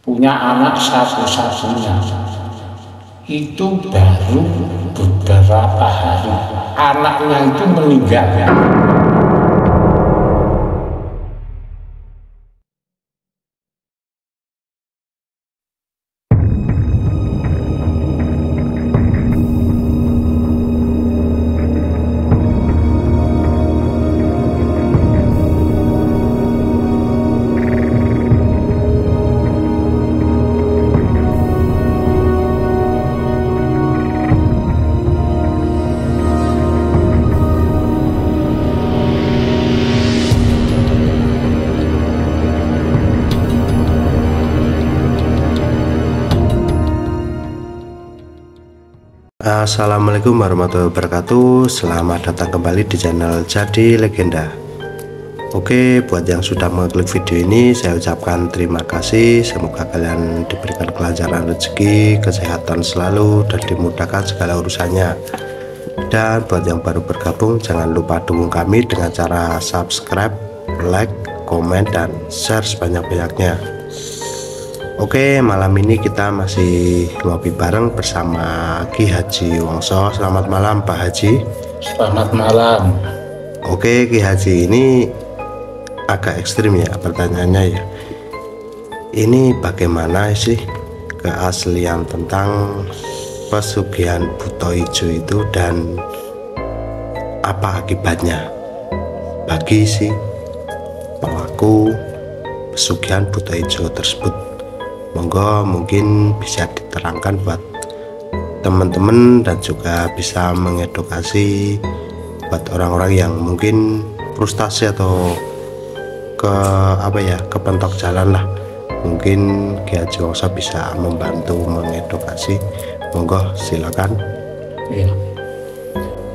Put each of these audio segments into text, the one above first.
punya anak satu-satunya. Itu baru beberapa hari anaknya itu meninggal. Assalamualaikum warahmatullahi wabarakatuh. Selamat datang kembali di channel Jadi Legenda. Oke, buat yang sudah mengklik video ini, saya ucapkan terima kasih. Semoga kalian diberikan kelancaran rezeki, kesehatan selalu, dan dimudahkan segala urusannya. Dan buat yang baru bergabung, jangan lupa dukung kami dengan cara subscribe, like, komen, dan share sebanyak-banyaknya. Oke, malam ini kita masih ngopi bareng bersama Ki Haji Wongso. Selamat malam Pak Haji. Selamat malam. Oke, Ki Haji, ini agak ekstrim ya pertanyaannya ya. Ini bagaimana sih keaslian tentang pesugihan buto ijo itu dan apa akibatnya bagi si pelaku pesugihan buto ijo tersebut? Monggo mungkin bisa diterangkan buat teman-teman dan juga bisa mengedukasi buat orang-orang yang mungkin frustasi atau kepentok jalan lah. Mungkin Ki Haji Wongso bisa membantu mengedukasi. Monggo silakan.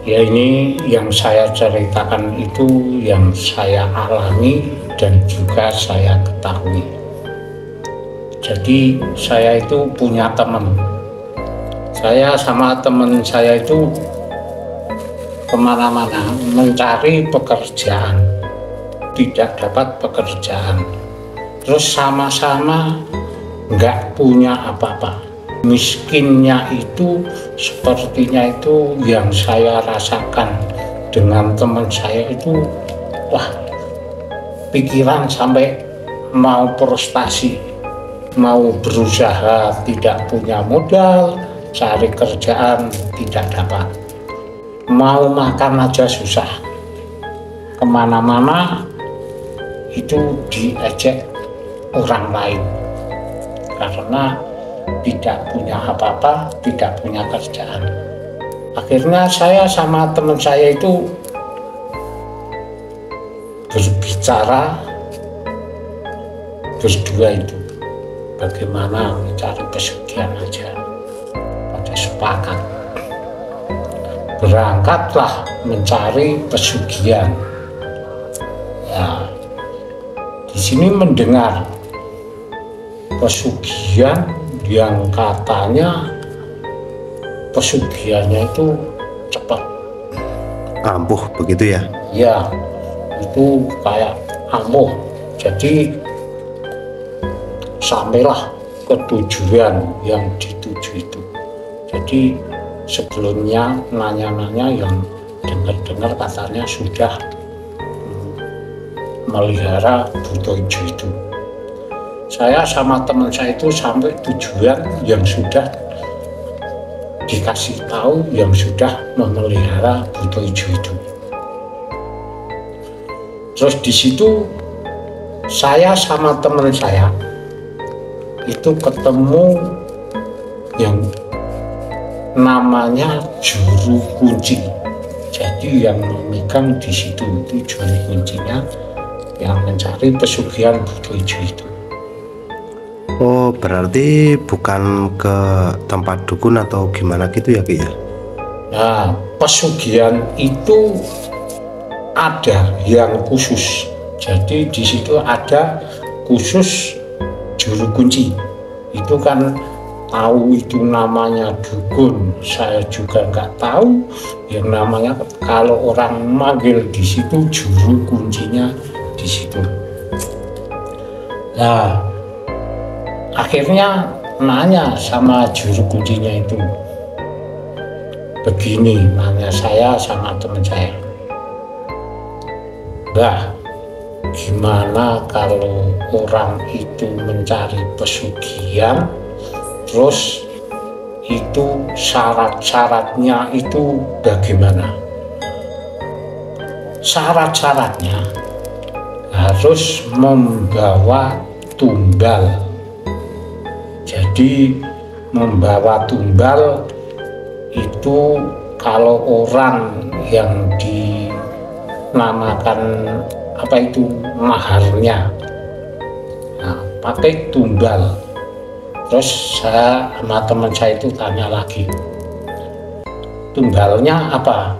Ya, ini yang saya ceritakan itu yang saya alami dan juga saya ketahui. Jadi saya itu punya teman. Saya sama teman saya itu kemana-mana mencari pekerjaan, tidak dapat pekerjaan. Terus sama-sama nggak punya apa-apa. Miskinnya itu sepertinya itu yang saya rasakan dengan teman saya itu. Wah, pikiran sampai mau frustasi, mau berusaha tidak punya modal, cari kerjaan tidak dapat, mau makan aja susah, kemana-mana itu diejek orang lain karena tidak punya apa-apa, tidak punya kerjaan. Akhirnya saya sama teman saya itu berbicara berdua itu, bagaimana mencari pesugihan aja. Pada sepakat, berangkatlah mencari pesugihan. Ya, di sini mendengar pesugihan yang katanya pesugihannya itu cepat, ampuh begitu ya? Ya, itu kayak ampuh. Jadi sampailah ke tujuan yang dituju itu. Jadi sebelumnya nanya-nanya yang dengar-dengar katanya sudah melihara buto ijo itu. Saya sama teman saya itu sampai tujuan yang sudah dikasih tahu, yang sudah memelihara buto ijo itu. Terus di situ saya sama teman saya itu ketemu yang namanya juru kunci. Jadi yang memegang di situ itu juru kuncinya yang mencari pesugihan buto ijo itu. Oh, berarti bukan ke tempat dukun atau gimana gitu ya Ki ya? Nah, pesugihan itu ada yang khusus. Jadi di situ ada khusus juru kunci. Itu kan tahu itu namanya dukun, saya juga nggak tahu yang namanya. Kalau orang manggil di situ juru kuncinya di situ. Nah, akhirnya nanya sama juru kuncinya itu begini, nanya saya sama teman saya, "Mbah, gimana kalau orang itu mencari pesugihan, terus itu syarat-syaratnya itu bagaimana?" Syarat-syaratnya harus membawa tumbal. Jadi membawa tumbal itu kalau orang yang dinamakan apa itu maharnya, nah, pakai tumbal. Terus saya sama teman saya itu tanya lagi, tumbalnya apa?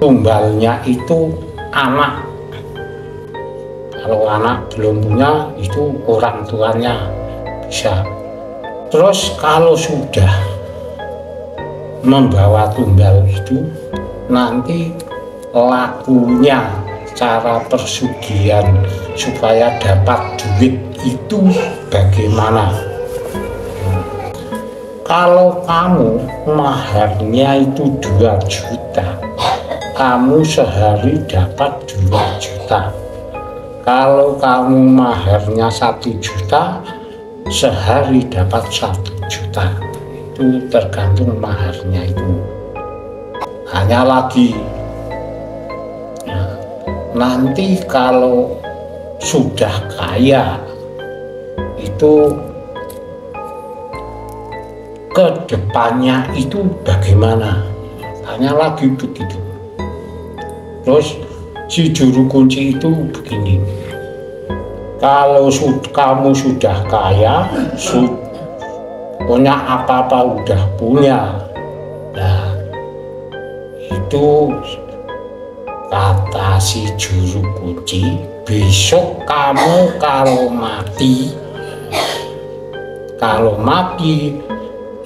Tumbalnya itu anak. Kalau anak belum punya itu orang tuanya bisa. Terus kalau sudah membawa tumbal itu, nanti lakunya, cara persugihan supaya dapat duit itu bagaimana? Kalau kamu maharnya itu 2 juta, kamu sehari dapat 2 juta. Kalau kamu maharnya 1 juta, sehari dapat 1 juta. Itu tergantung maharnya itu. Hanya lagi, nanti kalau sudah kaya itu kedepannya itu bagaimana? Hanya lagi begitu. Terus si juru kunci itu begini, kalau kamu sudah kaya, punya apa-apa udah punya, nah itu kata si juru kunci, besok kamu kalau mati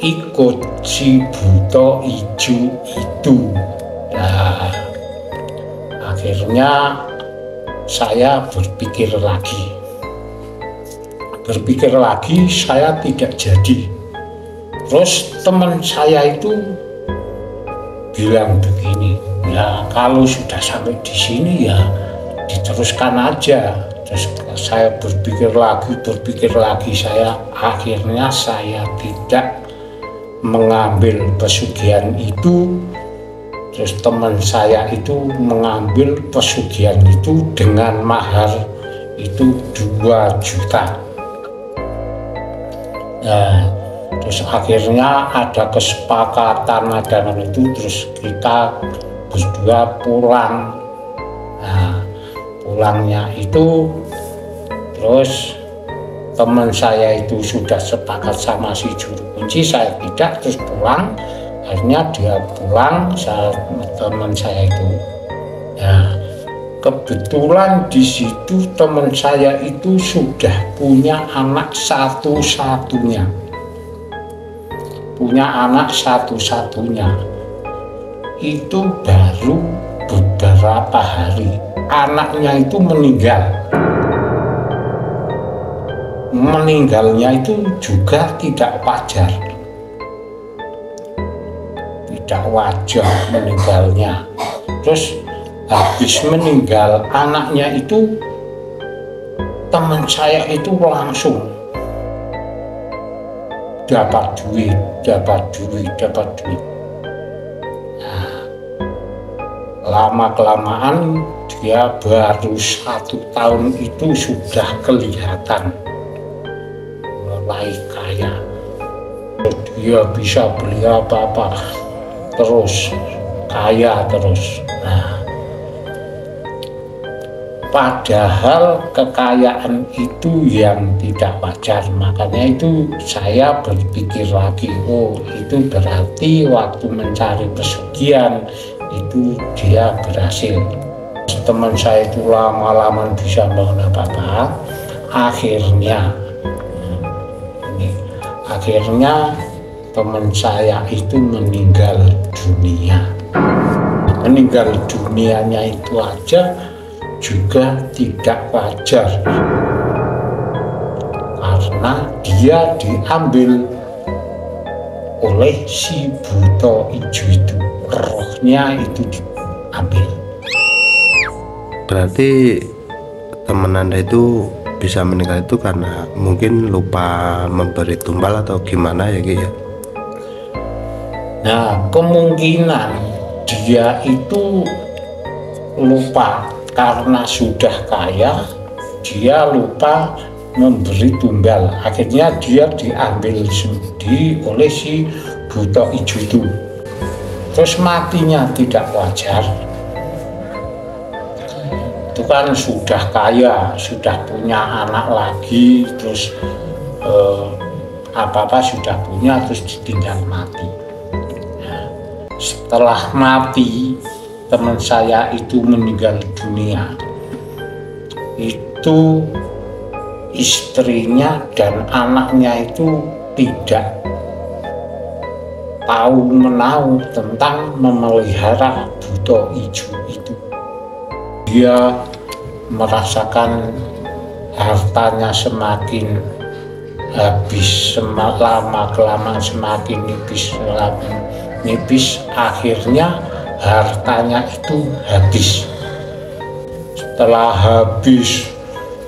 ikut si buto ijo itu. Nah, akhirnya saya berpikir lagi, saya tidak jadi. Terus teman saya itu bilang begini, ya kalau sudah sampai di sini ya diteruskan aja. Terus saya berpikir lagi, akhirnya saya tidak mengambil pesugihan itu. Terus teman saya itu mengambil pesugihan itu dengan mahar itu 2 juta. Nah, terus akhirnya ada kesepakatan itu, terus kita berdua pulang. Nah, pulangnya itu terus teman saya itu sudah sepakat sama si juru kunci, saya tidak, terus pulang. Akhirnya dia pulang sama teman saya itu. Nah, kebetulan di situ teman saya itu sudah punya anak satu-satunya. Itu baru beberapa hari anaknya itu meninggal. Meninggalnya itu juga tidak wajar meninggalnya. Terus habis meninggal anaknya itu, teman saya itu langsung dapat duit. Nah, lama-kelamaan dia baru 1 tahun itu sudah kelihatan mulai kaya. Dia bisa beli apa-apa, terus kaya terus. Nah, padahal kekayaan itu yang tidak wajar. Makanya itu saya berpikir lagi, oh itu berarti waktu mencari pesugihan itu dia berhasil. Teman saya itu lama-lama bisa bangun apa-apa. Akhirnya teman saya itu meninggal dunia. Meninggal dunianya itu aja juga tidak wajar, karena dia diambil oleh si buta ijo itu, rohnya itu diambil. Berarti teman Anda itu bisa meninggal itu karena mungkin lupa memberi tumbal atau gimana ya Ki ya? Nah, kemungkinan dia itu lupa karena sudah kaya, dia lupa memberi tumbal, akhirnya dia diambil oleh si buta ijo itu, terus matinya tidak wajar. Itu kan sudah kaya, sudah punya anak lagi, terus apa-apa sudah punya, terus ditinggal mati. Nah, setelah mati teman saya itu meninggal dunia, itu istrinya dan anaknya itu tidak tahu menahu tentang memelihara buta ijo itu. Dia merasakan hartanya semakin habis, lama-kelamaan semakin nipis, akhirnya hartanya itu habis. Setelah habis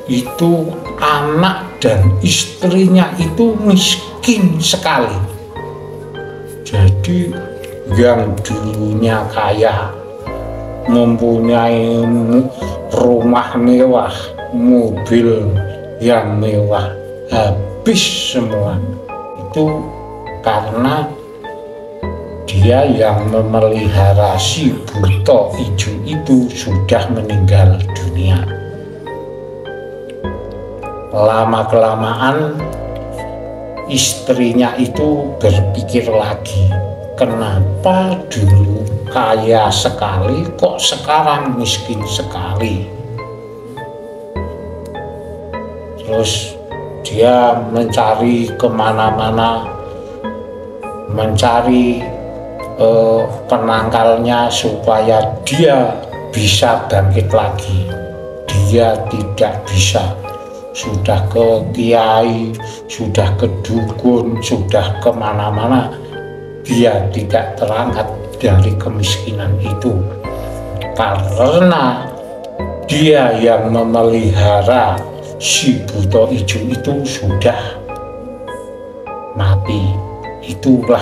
itu anak dan istrinya itu miskin sekali. Jadi yang dulunya kaya, mempunyai rumah mewah, mobil yang mewah, habis semua. Itu karena dia yang memelihara si buta ijo itu sudah meninggal dunia. Lama-kelamaan istrinya itu berpikir lagi, kenapa dulu kaya sekali kok sekarang miskin sekali. Terus dia mencari kemana-mana, mencari penangkalnya supaya dia bisa bangkit lagi. Dia tidak bisa, sudah ke kiai, sudah ke dukun, sudah kemana-mana, dia tidak terangkat dari kemiskinan itu, karena dia yang memelihara si buta ijo itu sudah mati. Itulah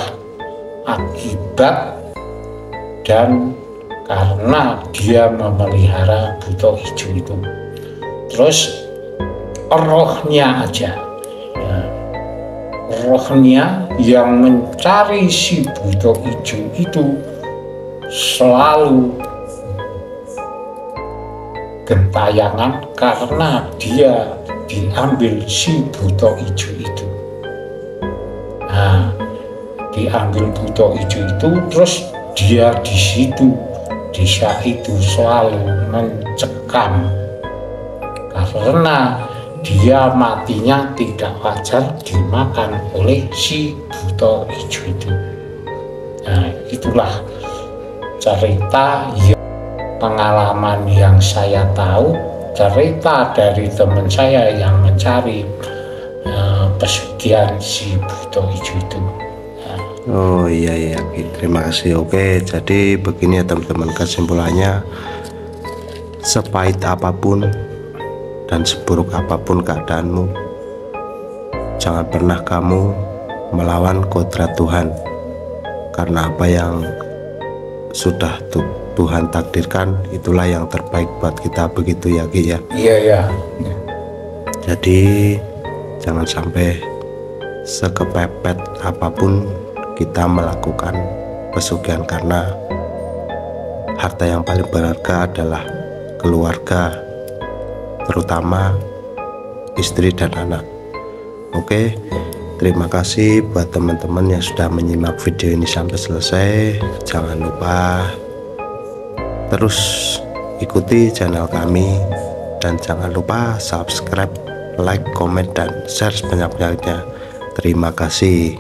akibat, dan karena dia memelihara buta ijo itu, terus rohnya aja, ya, rohnya yang mencari si buta ijo itu selalu gentayangan karena dia diambil si buta ijo itu. Nah, diambil buta ijo itu, terus dia di situ, desa itu selalu mencekam karena dia matinya tidak wajar dimakan oleh si buta ijo itu. Nah, itulah cerita pengalaman yang saya tahu, cerita dari teman saya yang mencari pesugihan si buta ijo itu. Oh iya, terima kasih. Oke, jadi begini ya teman-teman, kesimpulannya, sepahit apapun dan seburuk apapun keadaanmu, jangan pernah kamu melawan kodrat Tuhan, karena apa yang sudah Tuhan takdirkan itulah yang terbaik buat kita, begitu ya Ki ya? Iya. Jadi jangan sampai sekepepet apapun kita melakukan pesugihan, karena harta yang paling berharga adalah keluarga, terutama istri dan anak. Oke, terima kasih buat teman-teman yang sudah menyimak video ini sampai selesai. Jangan lupa terus ikuti channel kami, dan jangan lupa subscribe, like, komen, dan share sebanyak-banyaknya. Terima kasih.